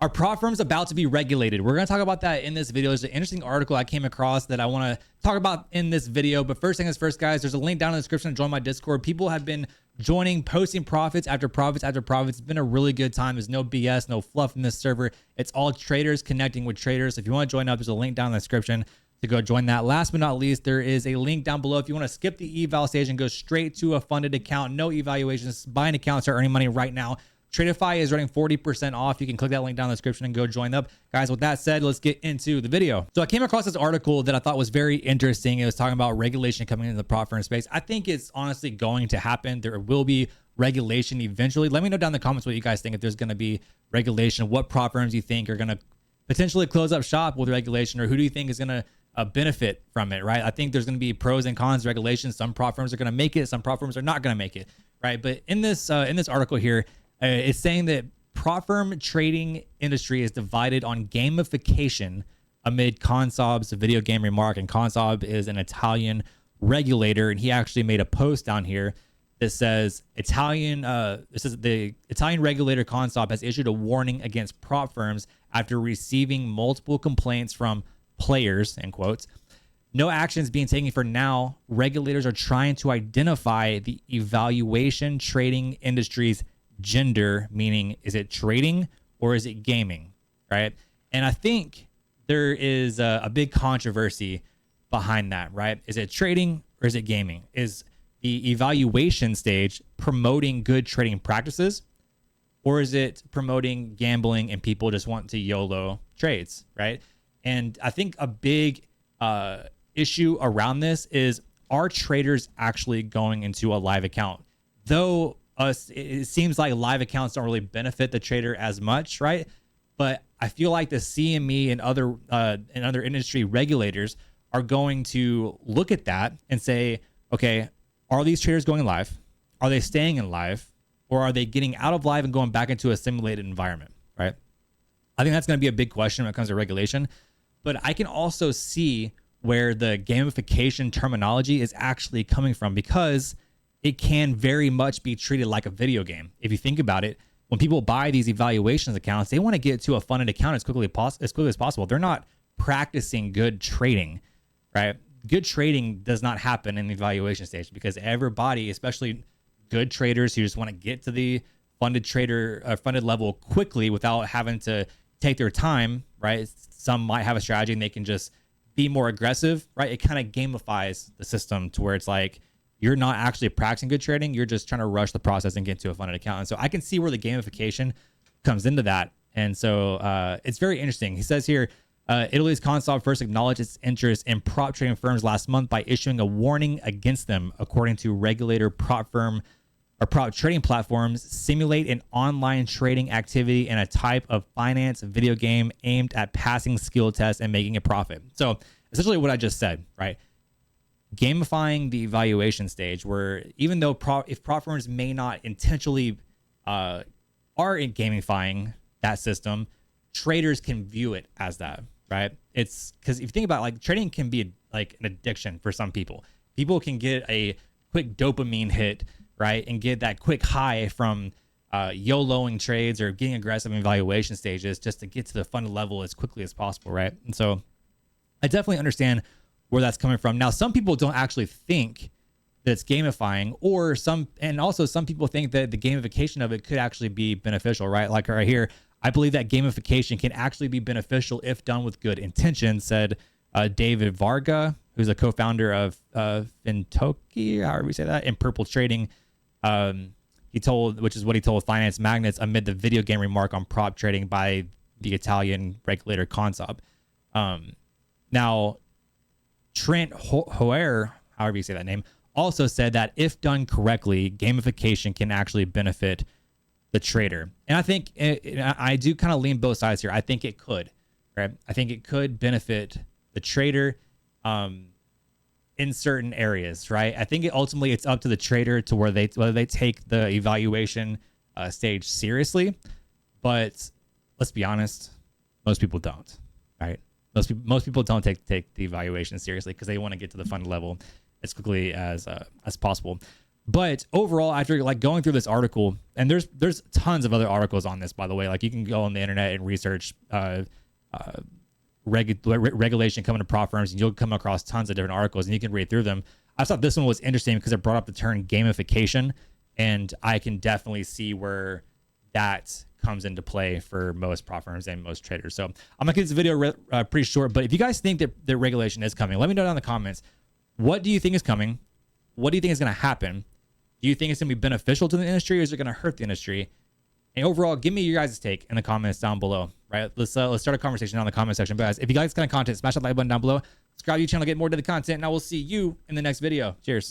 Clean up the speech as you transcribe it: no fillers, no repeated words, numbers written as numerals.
Are prop firms about to be regulated? We're going to talk about that in this video. There's an interesting article I came across that I want to talk about in this video. But first thing is first, guys, there's a link down in the description to join my Discord. People have been joining, posting profits after profits after profits. It's been a really good time. There's no BS, no fluff in this server. It's all traders connecting with traders. If you want to join up, there's a link down in the description to go join that. Last but not least, there is a link down below if you want to skip the eval stage and go straight to a funded account. No evaluations. Buy an account, start earning money right now. Tradeify is running 40% off. You can click that link down in the description and go join up. Guys, with that said, let's get into the video. So I came across this article that I thought was very interesting. It was talking about regulation coming into the prop firm space. I think it's honestly going to happen. There will be regulation eventually. Let me know down in the comments what you guys think, if there's going to be regulation, what prop firms you think are going to potentially close up shop with regulation, or who do you think is going to benefit from it, right? I think there's going to be pros and cons regulations. Some prop firms are going to make it. Some prop firms are not going to make it, right? But in this article here, it's saying that prop firm trading industry is divided on gamification amid Consob's video game remark. And Consob is an Italian regulator, and he actually made a post down here that says the Italian regulator Consob has issued a warning against prop firms after receiving multiple complaints from players, end quotes. No actions being taken for now. Regulators are trying to identify the evaluation trading industry's gender, meaning is it trading or is it gaming, right? And I think there is a big controversy behind that, right? Is it trading or is it gaming? Is the evaluation stage promoting good trading practices, or is it promoting gambling and people just want to YOLO trades, right? And I think a big issue around this is, are traders actually going into a live account? Though it seems like live accounts don't really benefit the trader as much, right? But I feel like the CME and other industry regulators are going to look at that and say, okay, are these traders going live? Are they staying in live? Or are they getting out of live and going back into a simulated environment, right? I think that's going to be a big question when it comes to regulation. But I can also see where the gamification terminology is actually coming from, because it can very much be treated like a video game. If you think about it, when people buy these evaluations accounts, they want to get to a funded account as quickly as possible. They're not practicing good trading, right? Good trading does not happen in the evaluation stage, because everybody, especially good traders who just want to get to the funded level quickly without having to take their time, right? Some might have a strategy and they can just be more aggressive, right? It kind of gamifies the system to where it's like, you're not actually practicing good trading. You're just trying to rush the process and get to a funded account. And so I can see where the gamification comes into that. And so it's very interesting. He says here, Italy's Consob first acknowledged its interest in prop trading firms last month by issuing a warning against them, according to regulator. Prop trading platforms simulate an online trading activity and a type of finance video game aimed at passing skill tests and making a profit. So essentially what I just said, right? Gamifying the evaluation stage, where even though if prop firms may not intentionally are in gamifying that system, traders can view it as that, right? It's because if you think about it, like, trading can be like an addiction for some people. People can get a quick dopamine hit, right, and get that quick high from YOLOing trades or getting aggressive in evaluation stages just to get to the funded level as quickly as possible, right? And so I definitely understand where that's coming from. Now, some people don't actually think that it's gamifying, or some people think that the gamification of it could actually be beneficial, right? Like right here, I believe that gamification can actually be beneficial if done with good intention, said David Varga, who's a co-founder of Fintoki, however we say that, in Purple Trading. He told Finance Magnates amid the video game remark on prop trading by the Italian regulator Consob. Now, Trent Hoare, however you say that name, also said that if done correctly, gamification can actually benefit the trader. And I think I do kind of lean both sides here. I think it could, right? I think it could benefit the trader in certain areas, right? I think ultimately it's up to the trader to whether they take the evaluation stage seriously. But let's be honest, most people don't, right? Most people don't take the evaluation seriously because they want to get to the fund level as quickly as possible. But overall, after like going through this article, and there's tons of other articles on this, by the way. Like you can go on the internet and research regulation coming to prop firms, and you'll come across tons of different articles, and you can read through them. I thought this one was interesting because it brought up the term gamification, and I can definitely see where that comes into play for most prop firms and most traders. So I'm gonna keep this video pretty short, but if you guys think that the regulation is coming, let me know down in the comments. What do you think is coming? What do you think is going to happen? Do you think it's going to be beneficial to the industry, or is it going to hurt the industry? And overall, give me your guys' take in the comments down below. Right? Let's start a conversation down in the comment section. But guys, if you guys kind of content, smash that like button down below. Subscribe to the channel, get more to the content, and I will see you in the next video. Cheers.